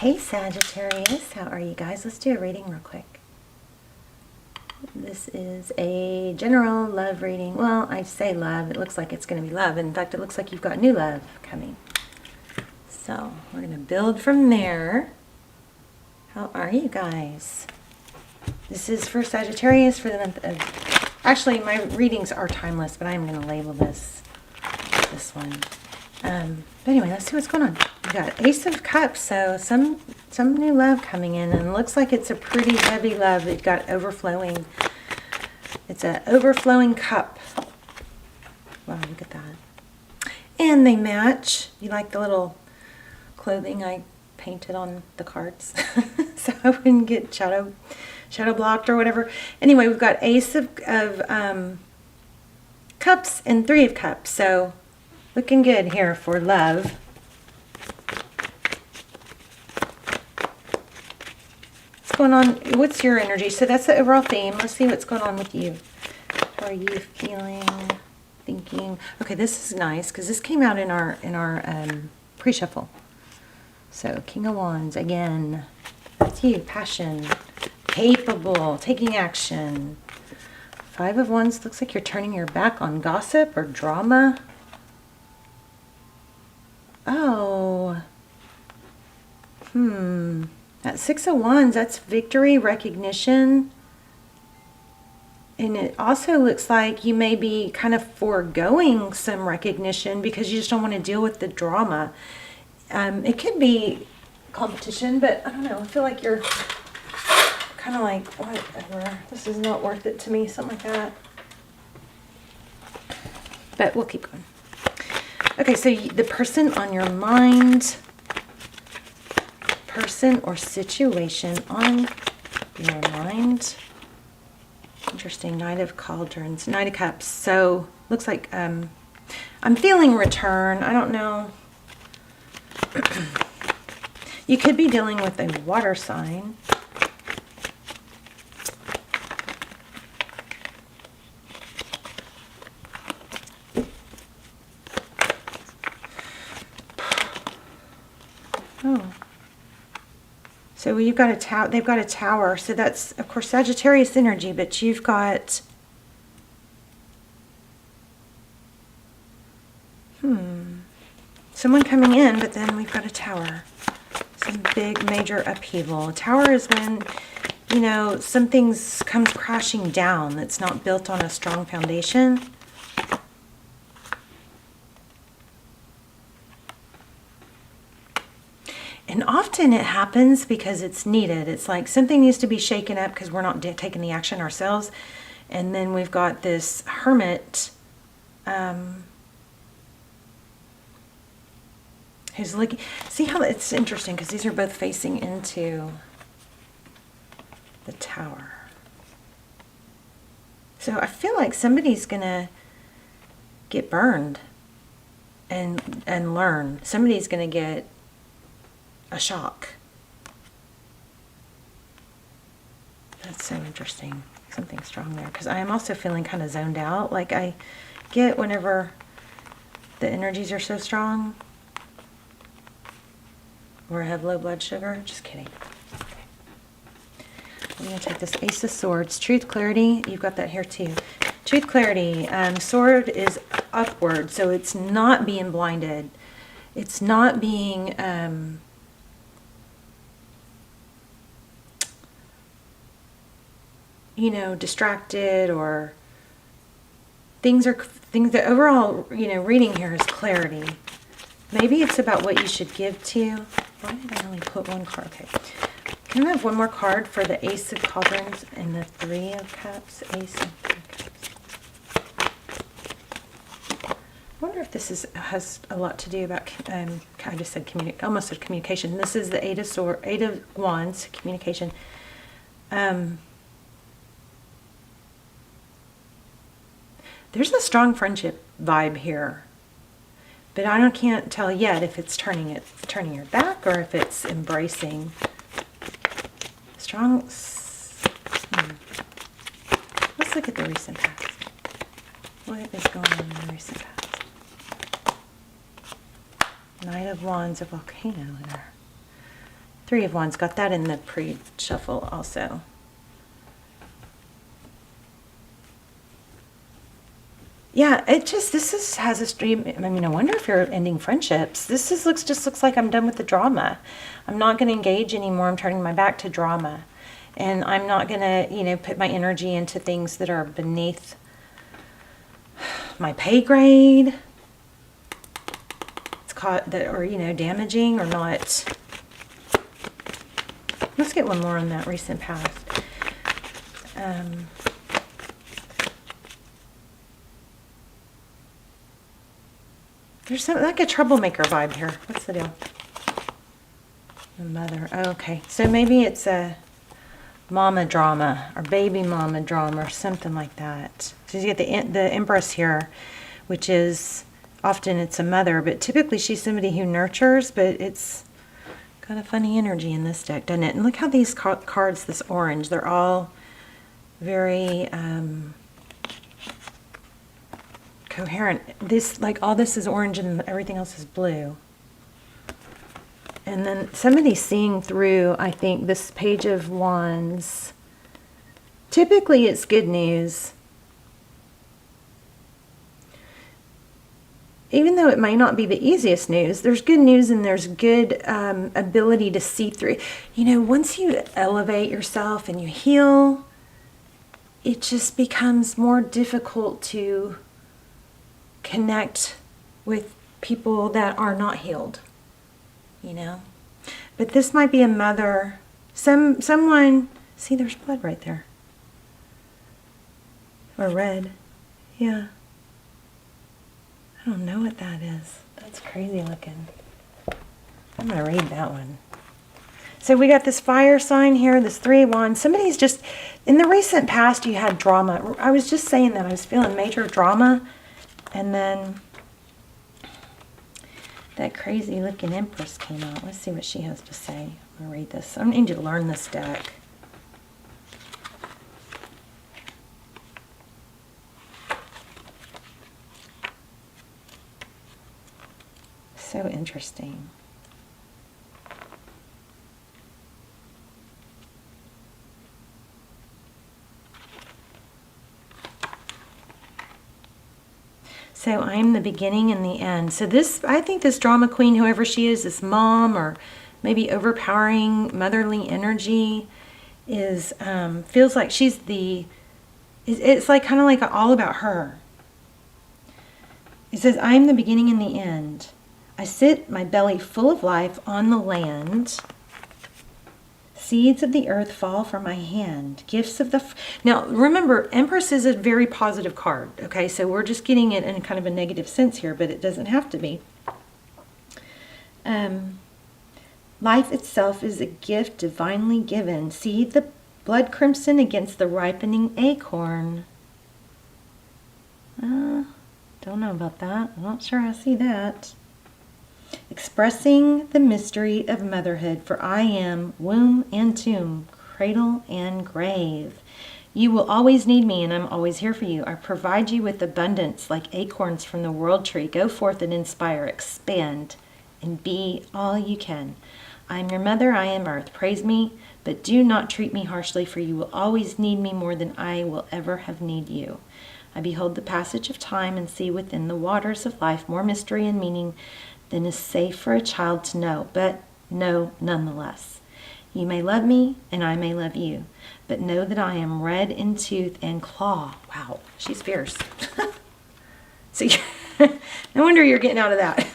Hey Sagittarius, how are you guys? Let's do a reading real quick. This is a general love reading. Well, I say love, it looks like it's going to be love. In fact, it looks like you've got new love coming. So, we're going to build from there. How are you guys? This is for Sagittarius for the month of... Actually, my readings are timeless, but I'm going to label this one. But anyway, let's see what's going on. We got Ace of Cups, so some new love coming in, and it looks like it's a pretty heavy love. It's got overflowing. It's an overflowing cup. Wow, look at that. And they match. You like the little clothing I painted on the cards, so I wouldn't get shadow blocked or whatever. Anyway, we've got Ace of Cups and Three of Cups, so looking good here for love. What's going on? What's your energy? So that's the overall theme. Let's see what's going on with you. How are you feeling? Thinking? Okay, this is nice because this came out in our pre-shuffle. So King of Wands again. That's you. Passion. Capable. Taking action. Five of Wands. Looks like you're turning your back on gossip or drama. Oh. That Six of Wands, that's victory, recognition. And it also looks like you may be kind of foregoing some recognition because you just don't want to deal with the drama. It could be competition, but I don't know. I feel like you're kind of like, whatever. This is not worth it to me, something like that. But we'll keep going. Okay, so the person on your mind, person or situation on your mind. Interesting. Knight of Cauldrons, Knight of Cups. So looks like I'm feeling return. I don't know. You could be dealing with a water sign. Oh. So you've got a tower. They've got a tower. So that's, of course, Sagittarius energy, but you've got someone coming in, but then we've got a tower. Some big major upheaval. A tower is when, you know, something comes crashing down that's not built on a strong foundation. And often it happens because it's needed. It's like something needs to be shaken up because we're not taking the action ourselves. And then we've got this Hermit who's looking. See how it's interesting because these are both facing into the tower. So I feel like somebody's going to get burned and learn. Somebody's going to get a shock. That's so interesting. Something strong there. Because I am also feeling kind of zoned out. Like I get whenever the energies are so strong. Or I have low blood sugar. Just kidding. Okay. I'm going to take this Ace of Swords. Truth, clarity. You've got that here too. Truth, clarity. Sword is upward. So it's not being blinded. It's not being... you know, distracted, or things the overall, you know, reading here is clarity. Maybe it's about what you should give to. Why did I only put one card? Okay. Can I have one more card for the Ace of Cauldrons and the Three of Cups? Ace of Cups. I wonder if this has a lot to do about, I just said almost said communication. This is the Eight of Wands, communication. There's a strong friendship vibe here, but I can't tell yet if it's turning your back or if it's embracing. Strong. Let's look at the recent past. What is going on in the recent past? Knight of Wands, a volcano there. Three of Wands, got that in the pre-shuffle also. Yeah, has a stream. I mean, I wonder if you're ending friendships. Just looks like I'm done with the drama. I'm not going to engage anymore. I'm turning my back to drama. And I'm not going to, put my energy into things that are beneath my pay grade. It's caught that, or, damaging or not. Let's get one more on that recent past. There's like a troublemaker vibe here. What's the deal? The mother. Oh, okay. So maybe it's a mama drama or baby mama drama or something like that. So you get the Empress here, which is often it's a mother, but typically she's somebody who nurtures, but it's got a funny energy in this deck, doesn't it? And look how these cards, this orange, they're all very coherent. This, like, all this is orange and everything else is blue. And then somebody's seeing through, I think, this Page of Wands. Typically it's good news. Even though it might not be the easiest news, there's good news and there's good ability to see through. Once you elevate yourself and you heal, it just becomes more difficult to connect with people that are not healed, But this might be a mother, someone, see, there's blood right there. Or red, yeah. I don't know what that is. That's crazy looking. I'm going to read that one. So we got this fire sign here, this Three of Wands. Somebody's just, in the recent past, you had drama. I was just saying that I was feeling major drama. And then that crazy looking Empress came out. Let's see what she has to say. I'm going to read this. I need to learn this deck. So interesting. So I am the beginning and the end. So this, I think this drama queen, whoever she is, this mom or maybe overpowering motherly energy, is feels like she's the. It's like kind of like all about her. It says, "I am the beginning and the end. I sit my belly full of life on the land. Seeds of the earth fall from my hand. Gifts of the..." Now, remember, Empress is a very positive card. Okay, so we're just getting it in kind of a negative sense here, but it doesn't have to be. Life itself is a gift divinely given. See the blood crimson against the ripening acorn. Don't know about that. I'm not sure I see that. Expressing the mystery of motherhood, for I am womb and tomb, cradle and grave. You will always need me, and I'm always here for you. I provide you with abundance like acorns from the world tree. Go forth and inspire, expand, and be all you can. I am your mother, I am earth. Praise me, but do not treat me harshly, for you will always need me more than I will ever have need you. I behold the passage of time and see within the waters of life more mystery and meaning than is safe for a child to know, but know nonetheless. You may love me, and I may love you, but know that I am red in tooth and claw. Wow, she's fierce. See, no wonder you're getting out of that.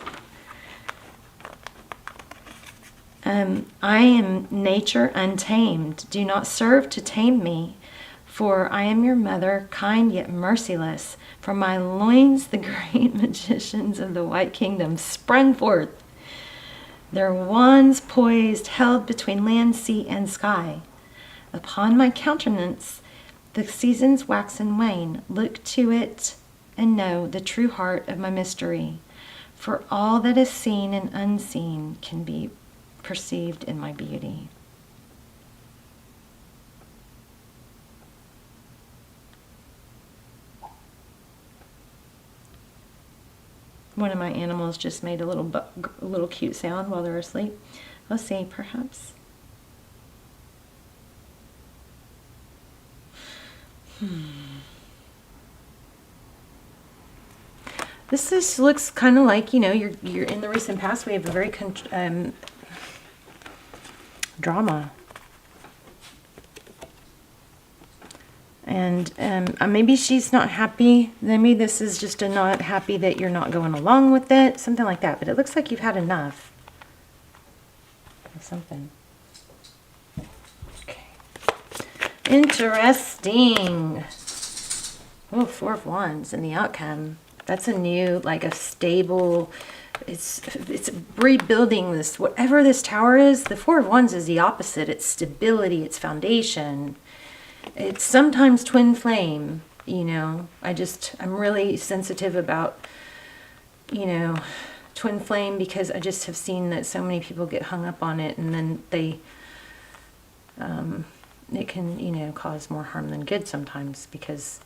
I am nature untamed. Do not serve to tame me, for I am your mother, kind yet merciless. From my loins the great magicians of the White Kingdom sprung forth, their wands poised, held between land, sea, and sky. Upon my countenance the seasons wax and wane. Look to it and know the true heart of my mystery, for all that is seen and unseen can be perceived in my beauty. One of my animals just made a little cute sound while they were asleep. Let's see, perhaps This looks kind of like, you know, you're in the recent past. We have a very drama, and maybe she's not happy. Maybe this is just a not happy that you're not going along with it, something like that. But it looks like you've had enough of something. Okay, interesting. Oh, Four of Wands and the outcome. That's a new, like a stable, it's rebuilding this, whatever this tower is. The Four of Wands is the opposite. It's stability, it's foundation. It's sometimes twin flame, you know. I'm really sensitive about, you know, twin flame, because I just have seen that so many people get hung up on it, and then they, it can, you know, cause more harm than good sometimes, because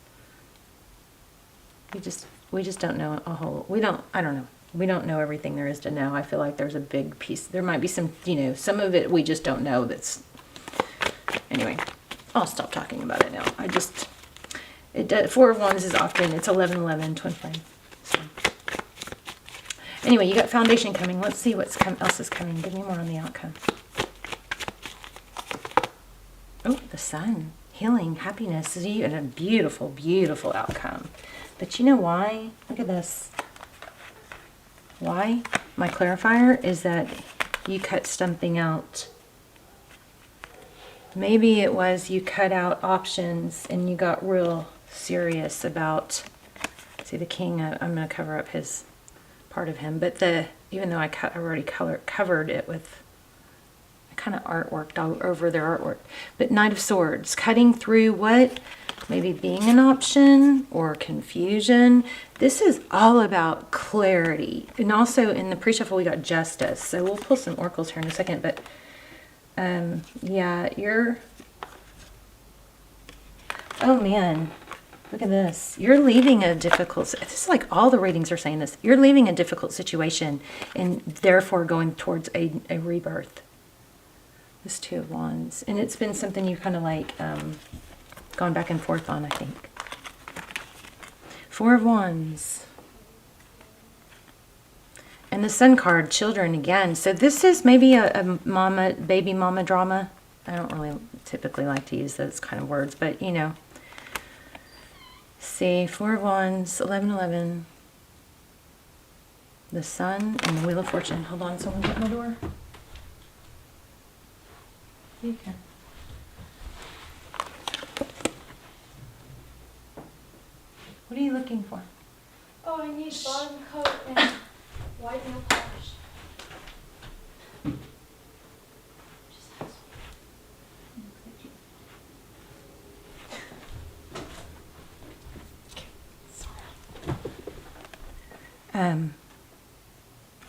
we just don't know I don't know. We don't know everything there is to know. I feel like there's a big piece. There might be some, you know, some of it we just don't know. Anyway, I'll stop talking about it now. Four of Wands is often, it's 11-11, twin flame. So. Anyway, you got foundation coming. Let's see what else is coming. Give me more on the outcome. Oh, the sun. Healing, happiness. This is a beautiful, beautiful outcome. But you know why? Look at this. Why? My clarifier is that you cut something out. Maybe it was you cut out options and you got real serious about, see the king, I'm going to cover up his part of him, but even though I already covered it with kind of artwork all over their artwork. But Knight of Swords, cutting through what? Maybe being an option or confusion. This is all about clarity. And also in the pre-shuffle we got Justice. So we'll pull some oracles here in a second. But yeah, oh man, look at this. You're leaving a difficult, this is like all the readings are saying this. You're leaving a difficult situation and therefore going towards a rebirth. This Two of Wands. And it's been something you kind of like gone back and forth on, I think. Four of Wands. And the Sun card, children again. So this is maybe a baby mama drama. I don't really typically like to use those kind of words, but you know. See, Four of Wands, 11-11. The Sun and the Wheel of Fortune. Hold on, someone's at my door. You can. What are you looking for? Oh, I need bottom coat and white nail polish.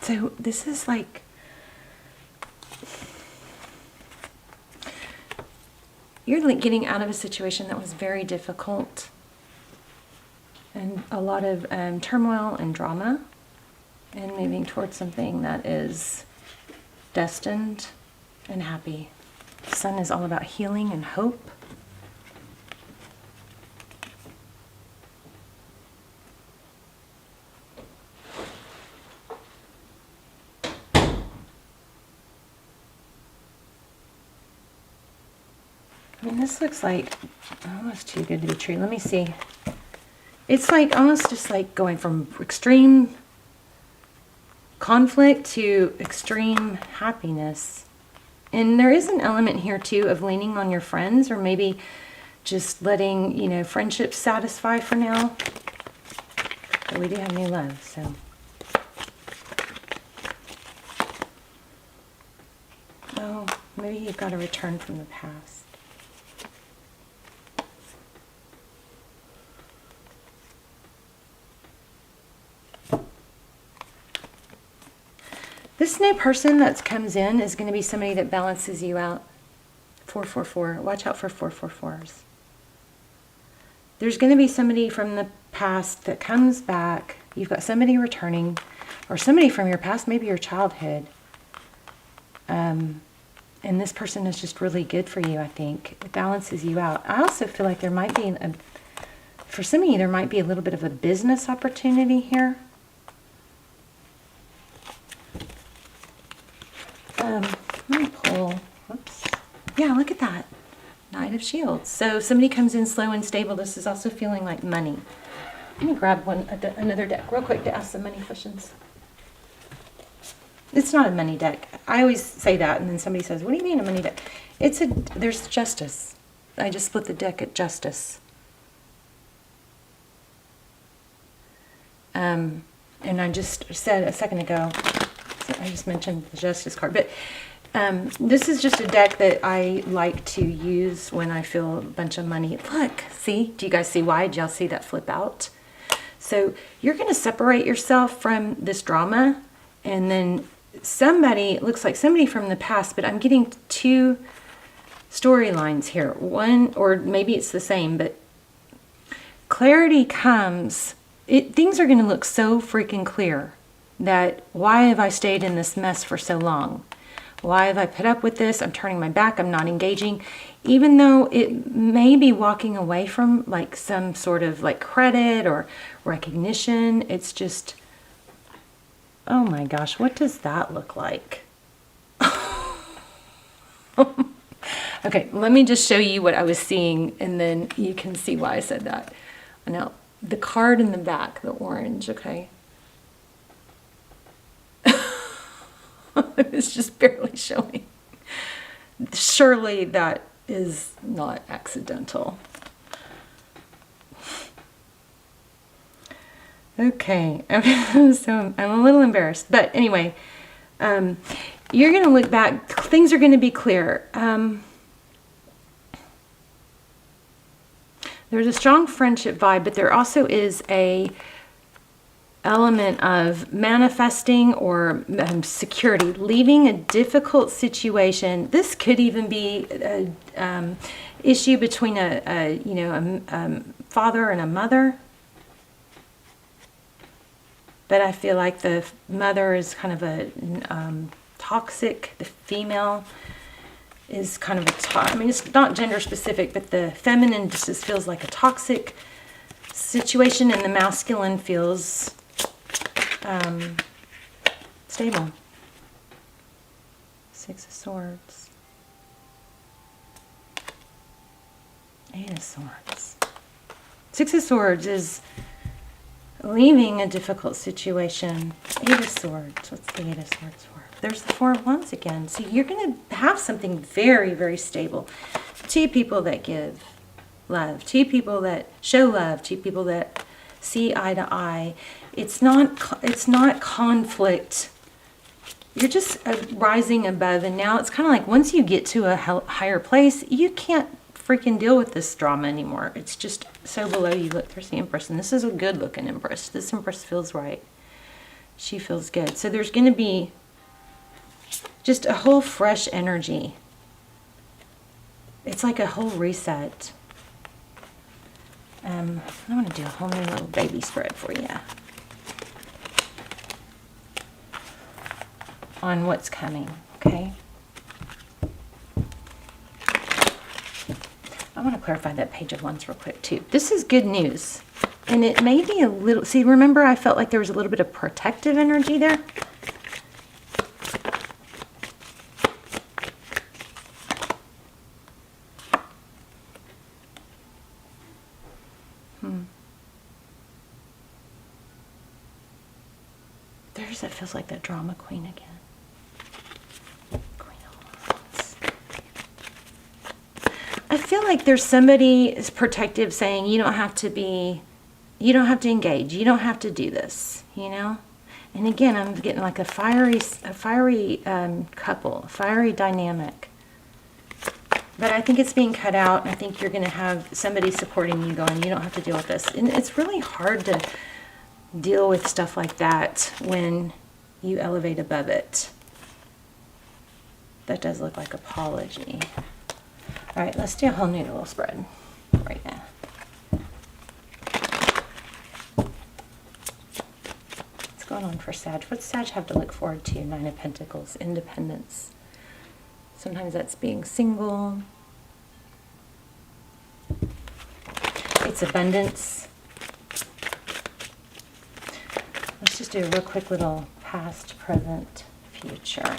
So this is like, you're like getting out of a situation that was very difficult and a lot of turmoil and drama, and moving towards something that is destined and happy. The Sun is all about healing and hope. I mean, this looks like almost too good to be true. Let me see. It's like almost just like going from extreme conflict to extreme happiness. And there is an element here too of leaning on your friends, or maybe just letting, you know, friendships satisfy for now. But we do have new love, so. Oh, maybe you've got to return from the past. This new person that comes in is going to be somebody that balances you out. 444. Watch out for 444s. There's going to be somebody from the past that comes back. You've got somebody returning, or somebody from your past, maybe your childhood. And And this person is just really good for you, I think. It balances you out. I also feel like there might be, for some of you, there might be a little bit of a business opportunity here. Let me pull. Whoops. Yeah, look at that. Knight of Shields. So somebody comes in slow and stable. This is also feeling like money. Let me grab another deck real quick to ask some money questions. It's not a money deck. I always say that, and then somebody says, what do you mean a money deck? There's justice. I just split the deck at justice. And I just said a second ago, I just mentioned the justice card, but this is just a deck that I like to use when I feel a bunch of money. Look, see? Do you guys see why? Did y'all see that flip out? So you're going to separate yourself from this drama, and then somebody, it looks like somebody from the past, but I'm getting two storylines here. One, or maybe it's the same, but clarity comes. Things are going to look so freaking clear that why have I stayed in this mess for so long? Why have I put up with this? I'm turning my back. I'm not engaging. Even though it may be walking away from like some sort of like credit or recognition, it's just, oh my gosh, what does that look like? Okay, let me just show you what I was seeing, and then you can see why I said that. Now, the card in the back, the orange, okay? It's just barely showing. Surely that is not accidental. Okay, so I'm a little embarrassed, but anyway, you're going to look back. Things are going to be clear. There's a strong friendship vibe, but there also is a element of manifesting or security, leaving a difficult situation. This could even be an issue between a father and a mother. But I feel like the mother is kind of a toxic. The female is kind of I mean, it's not gender specific, but the feminine just feels like a toxic situation, and the masculine feels stable. Six of Swords. Eight of Swords. Six of Swords is leaving a difficult situation. Eight of Swords. What's the Eight of Swords for? There's the Four of Wands again. So you're going to have something very, very stable. Two people that give love. Two people that show love. Two people that see eye to eye. It's not conflict. You're just rising above, and now it's kind of like once you get to a higher place, you can't freaking deal with this drama anymore. It's just so below you. Look, there's the Empress, and this is a good looking Empress. This Empress feels right. She feels good. So there's going to be just a whole fresh energy. It's like a whole reset. I want to do a whole new little baby spread for you on what's coming, okay? I want to clarify that Page of Wands real quick too. This is good news, and it may be a little, see, remember I felt like there was a little bit of protective energy there? It feels like that drama queen again. Queen of Wands. I feel like there's somebody is protective saying you don't have to engage, you don't have to do this, you know? And again, I'm getting like a fiery couple, a fiery dynamic. But I think it's being cut out, and I think you're going to have somebody supporting you going, you don't have to deal with this. And it's really hard to deal with stuff like that when you elevate above it. That does look like apology. All right, let's do a whole new little spread right now. What's going on for Sag? What's Sag have to look forward to? Nine of Pentacles, independence. Sometimes that's being single. It's abundance. Let's just do a real quick little past, present, future.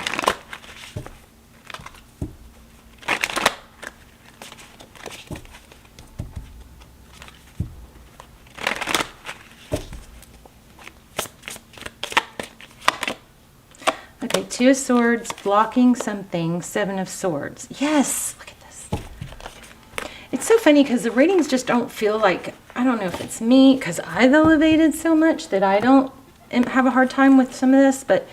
Okay, Two of Swords, blocking something, Seven of Swords. Yes, look at this. It's so funny because the readings just don't feel like, I don't know if it's me, because I've elevated so much that I don't have a hard time with some of this, but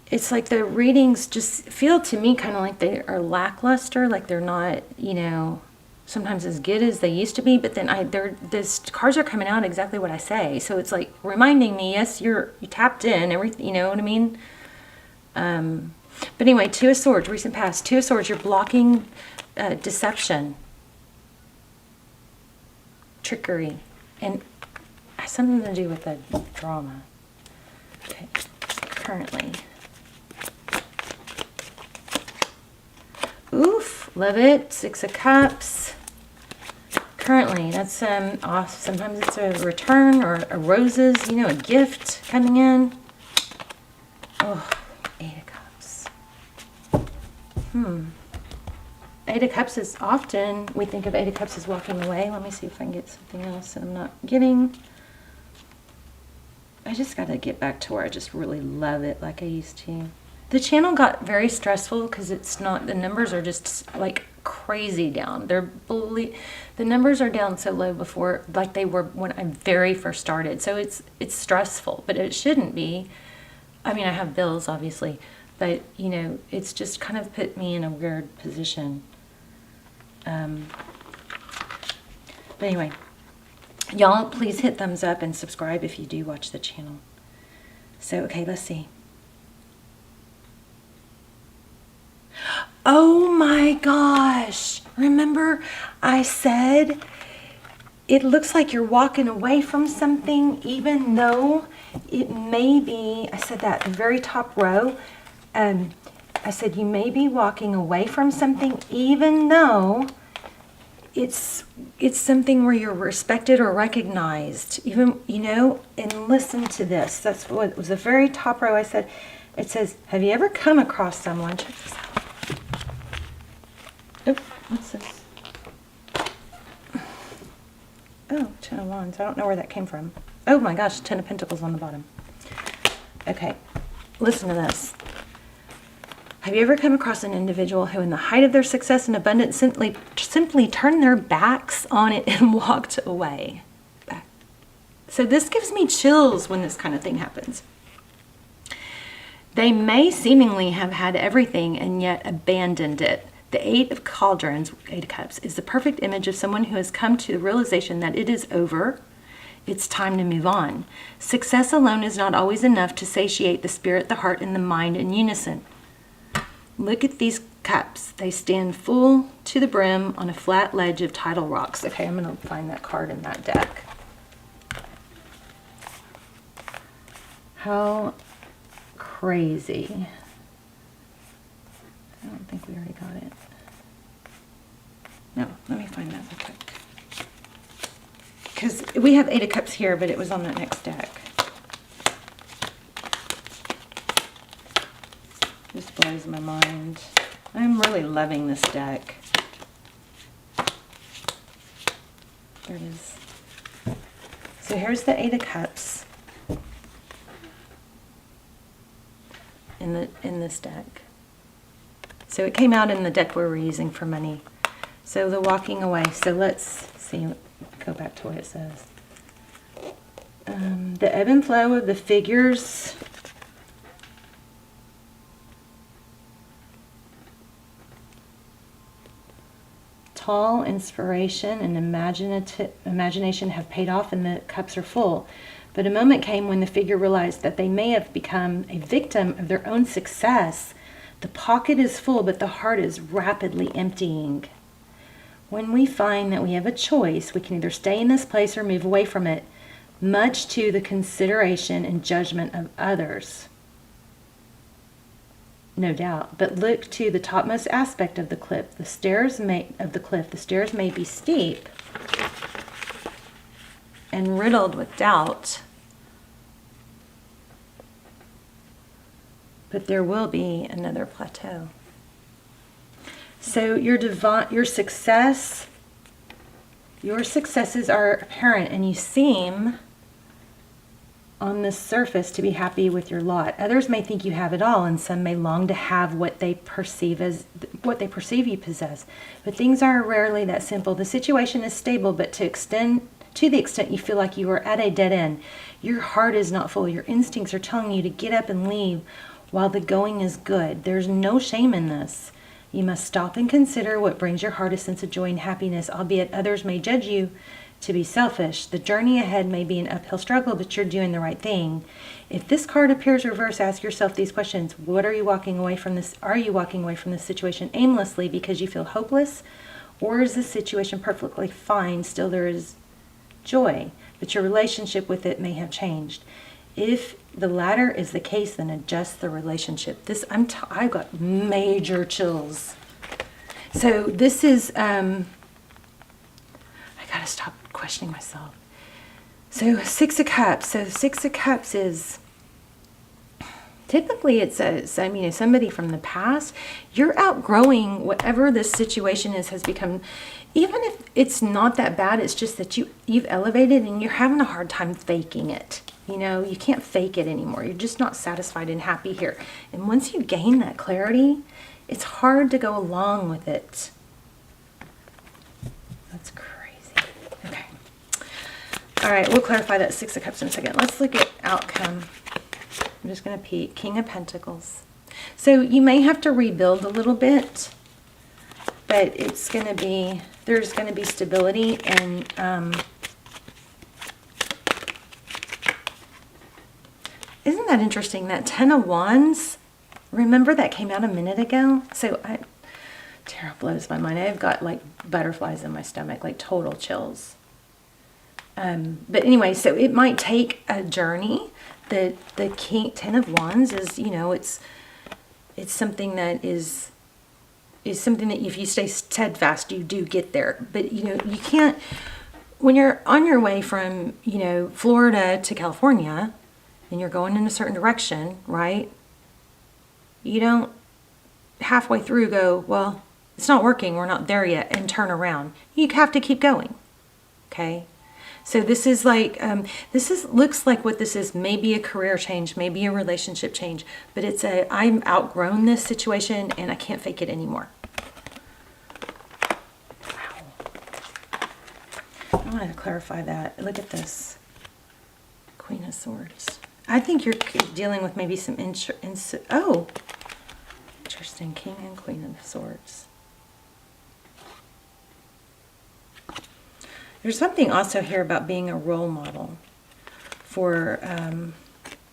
it's like the readings just feel to me kind of like they are lackluster, like they're not, you know, sometimes as good as they used to be, but then these cards are coming out exactly what I say. So it's like reminding me, yes, you tapped in, everything, you know what I mean? But anyway, Two of Swords, recent past. Two of Swords, you're blocking deception, trickery, and has something to do with the drama. Okay, currently. Oof, love it. Six of Cups. Currently, that's off. Sometimes it's a return or a roses, you know, a gift coming in. Oh, Eight of Cups. Eight of Cups is often, we think of Eight of Cups as walking away. Let me see if I can get something else that I'm not getting. I just got to get back to where I just really love it like I used to. The channel got very stressful because it's not, the numbers are just like crazy down. The numbers are down so low before, like they were when I very first started. So it's stressful, but it shouldn't be. I mean, I have bills, obviously, but, you know, it's just kind of put me in a weird position. But anyway, y'all, please hit thumbs up and subscribe if you do watch the channel. So, okay, let's see. Oh my gosh. Remember I said it looks like you're walking away from something, even though it may be, I said that, the very top row. I said you may be walking away from something, even though it's something where you're respected or recognized. Even, you know, and listen to this. That's what it was, the very top row. I said, it says, have you ever come across someone? Check this out. Oh, what's this? Oh, Ten of Wands. I don't know where that came from. Oh my gosh, Ten of Pentacles on the bottom. Okay, listen to this. Have you ever come across an individual who in the height of their success and abundance simply turned their backs on it and walked away? So this gives me chills when this kind of thing happens. They may seemingly have had everything and yet abandoned it. The Eight of Cauldrons, Eight of Cups, is the perfect image of someone who has come to the realization that it is over. It's time to move on. Success alone is not always enough to satiate the spirit, the heart, and the mind in unison. Look at these cups. They stand full to the brim on a flat ledge of tidal rocks. Okay, I'm going to find that card in that deck. How crazy. I don't think we already got it. No, let me find that real quick. Because we have Eight of Cups here, but it was on that next deck. This blows my mind. I'm really loving this deck. There it is. So here's the Eight of Cups in this deck. So it came out in the deck we were using for money. So the walking away. So let's see, go back to what it says. The ebb and flow of the figures. Tall inspiration and imagination have paid off and the cups are full. But a moment came when the figure realized that they may have become a victim of their own success. The pocket is full, but the heart is rapidly emptying. When we find that we have a choice, we can either stay in this place or move away from it, much to the consideration and judgment of others. no doubt. But look to the topmost aspect of the cliff. The stairs may be steep and riddled with doubt. But there will be another plateau. So your successes are apparent, and you seem on the surface to be happy with your lot. Others may think you have it all, and some may long to have what they perceive you possess. But things are rarely that simple. The situation is stable, but to the extent you feel like you are at a dead end, your heart is not full. Your instincts are telling you to get up and leave while the going is good. There's no shame in this. You must stop and consider what brings your heart a sense of joy and happiness, albeit others may judge you to be selfish. The journey ahead may be an uphill struggle, but you're doing the right thing. If this card appears reversed, ask yourself these questions. Are you walking away from this situation aimlessly because you feel hopeless? Or is the situation perfectly fine? Still there is joy, but your relationship with it may have changed. If the latter is the case, then adjust the relationship. I've got major chills. So this is, I gotta stop questioning myself. So 6 of Cups. So 6 of Cups is, typically it's somebody from the past. You're outgrowing whatever this situation has become. Even if it's not that bad, it's just that you've elevated and you're having a hard time faking it. You can't fake it anymore. You're just not satisfied and happy here. And once you gain that clarity, it's hard to go along with it. That's crazy. Okay. All right, we'll clarify that 6 of Cups in a second. Let's look at outcome. I'm just going to peek. King of Pentacles. So you may have to rebuild a little bit, but there's going to be stability and isn't that interesting? That 10 of Wands, remember that came out a minute ago? So tarot blows my mind. I've got like butterflies in my stomach, like total chills. But anyway, so it might take a journey. The 10 of Wands is, it's something that is something that if you stay steadfast, you do get there. But, you can't, when you're on your way from, Florida to California, and you're going in a certain direction, right? You don't halfway through go, well, it's not working, we're not there yet, and turn around. You have to keep going, okay? So this is like, looks like what this is, maybe a career change, maybe a relationship change, but I'm outgrown this situation and I can't fake it anymore. Wow. I want to clarify that. Look at this. Queen of Swords. I think you're dealing with maybe some interesting, King and Queen of Swords. There's something also here about being a role model for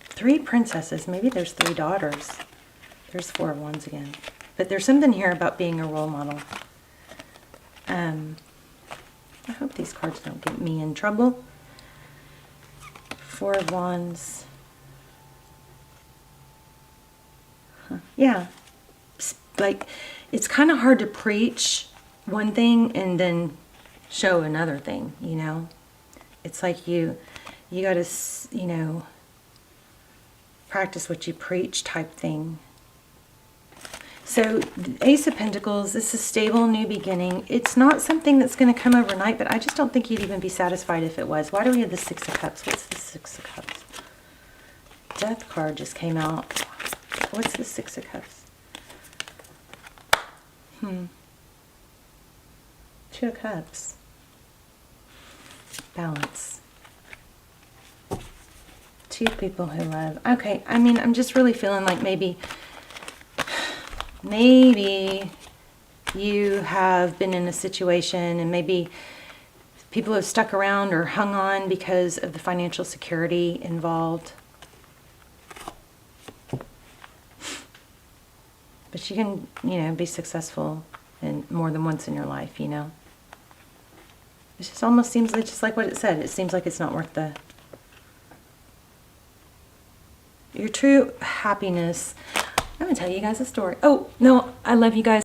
3 princesses. Maybe there's 3 daughters. There's 4 of Wands again. But there's something here about being a role model. I hope these cards don't get me in trouble. 4 of Wands. Yeah, like it's kind of hard to preach one thing and then show another thing, It's like you got to, practice what you preach type thing. So the Ace of Pentacles, this is stable, new beginning. It's not something that's going to come overnight, but I just don't think you'd even be satisfied if it was. Why do we have the 6 of Cups? What's the 6 of Cups? Death card just came out. What's the 6 of Cups? 2 of Cups. Balance. 2 people who love. Okay, I'm just really feeling like maybe you have been in a situation and maybe people have stuck around or hung on because of the financial security involved. But you can, be successful in more than once in your life, It just almost seems like, just like what it said. It seems like it's not worth your true happiness. I'm going to tell you guys a story. Oh, no, I love you guys.